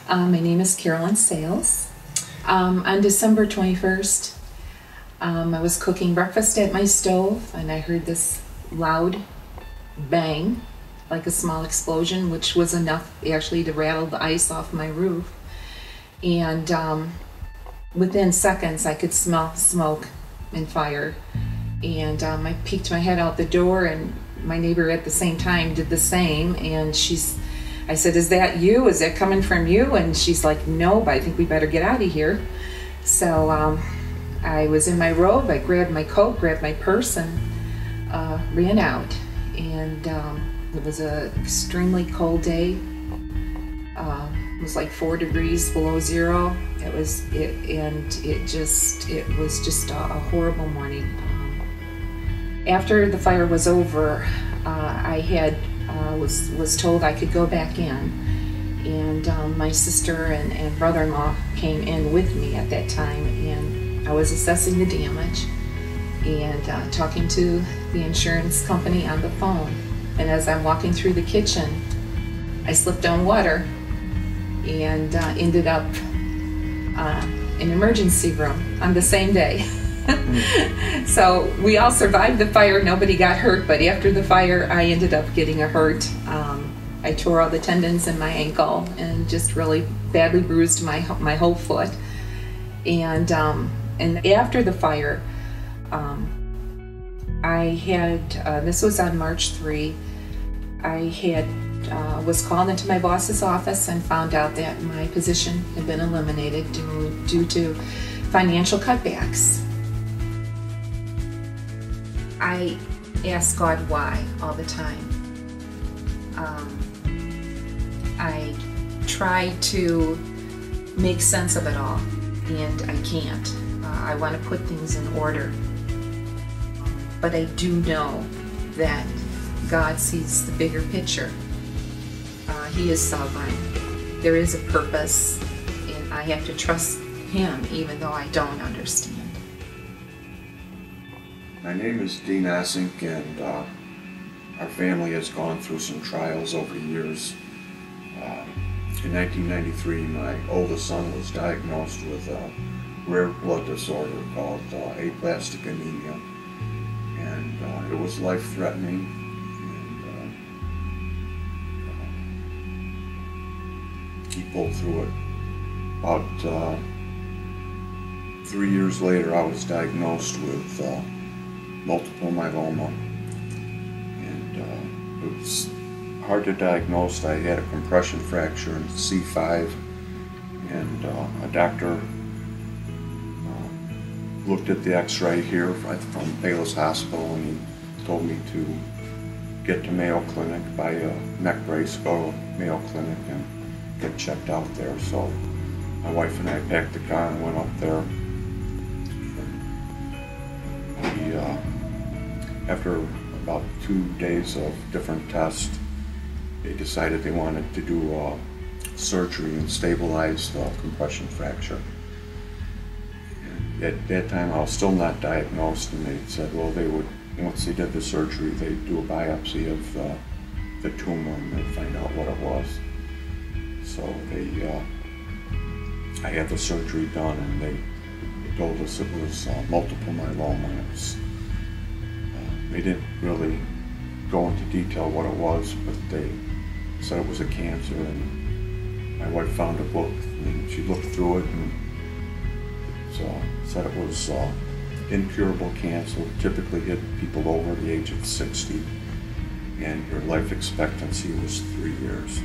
My name is Carolyn Sales. On December 21st, I was cooking breakfast at my stove and I heard this loud bang, like a small explosion, which was enough actually to rattle the ice off my roof. And within seconds I could smell smoke and fire. And I peeked my head out the door, and my neighbor at the same time did the same. And I said, "Is that you? Is that coming from you?" And she's like, "No, but I think we better get out of here." So I was in my robe, I grabbed my coat, grabbed my purse, and ran out. And it was an extremely cold day. It was like 4 degrees below zero. It was just a horrible morning. After the fire was over, I was told I could go back in, and my sister and brother-in-law came in with me at that time, and I was assessing the damage and talking to the insurance company on the phone. And as I'm walking through the kitchen, I slipped on water and ended up in emergency room on the same day. So we all survived the fire, nobody got hurt, but after the fire I ended up getting a hurt. I tore all the tendons in my ankle and just really badly bruised my whole foot. And after the fire, I had, this was on March 3, I was called into my boss's office and found out that my position had been eliminated due to financial cutbacks. I ask God why all the time. I try to make sense of it all, and I can't. I want to put things in order. But I do know that God sees the bigger picture. He is sovereign. There is a purpose, and I have to trust Him even though I don't understand. My name is Dean Assink, and our family has gone through some trials over the years. In 1993, my oldest son was diagnosed with a rare blood disorder called aplastic anemia, and it was life-threatening. And he pulled through it. About 3 years later, I was diagnosed with multiple myeloma, and it was hard to diagnose. I had a compression fracture in C5, and a doctor looked at the x-ray here from Bayless Hospital, and he told me to get to Mayo Clinic, buy a neck brace, go to Mayo Clinic and get checked out there. So my wife and I packed the car and went up there. After about 2 days of different tests, they decided they wanted to do surgery and stabilize the compression fracture. And at that time I was still not diagnosed, and they said, well, they would, once they did the surgery, they'd do a biopsy of the tumor and they'd find out what it was. So I had the surgery done, and they told us it was multiple myeloma. They didn't really go into detail what it was, but they said it was a cancer, and my wife found a book, and she looked through it, and said it was incurable cancer, typically hit people over the age of 60, and your life expectancy was 3 years.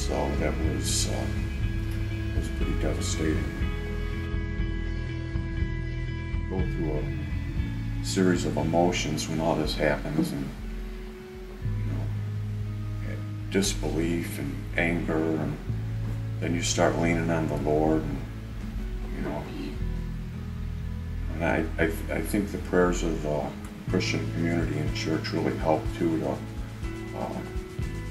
So that was pretty devastating. Go through a series of emotions when all this happens, and disbelief and anger, and then you start leaning on the Lord, and I think the prayers of the Christian community and church really help too to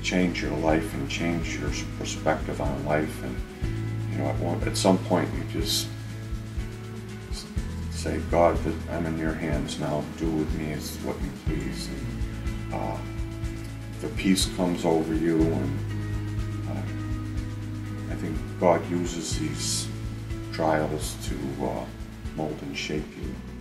change your life and change your perspective on life. And at some point you just say, God, I'm in your hands now, do with me as what you please. And the peace comes over you, and I think God uses these trials to mold and shape you.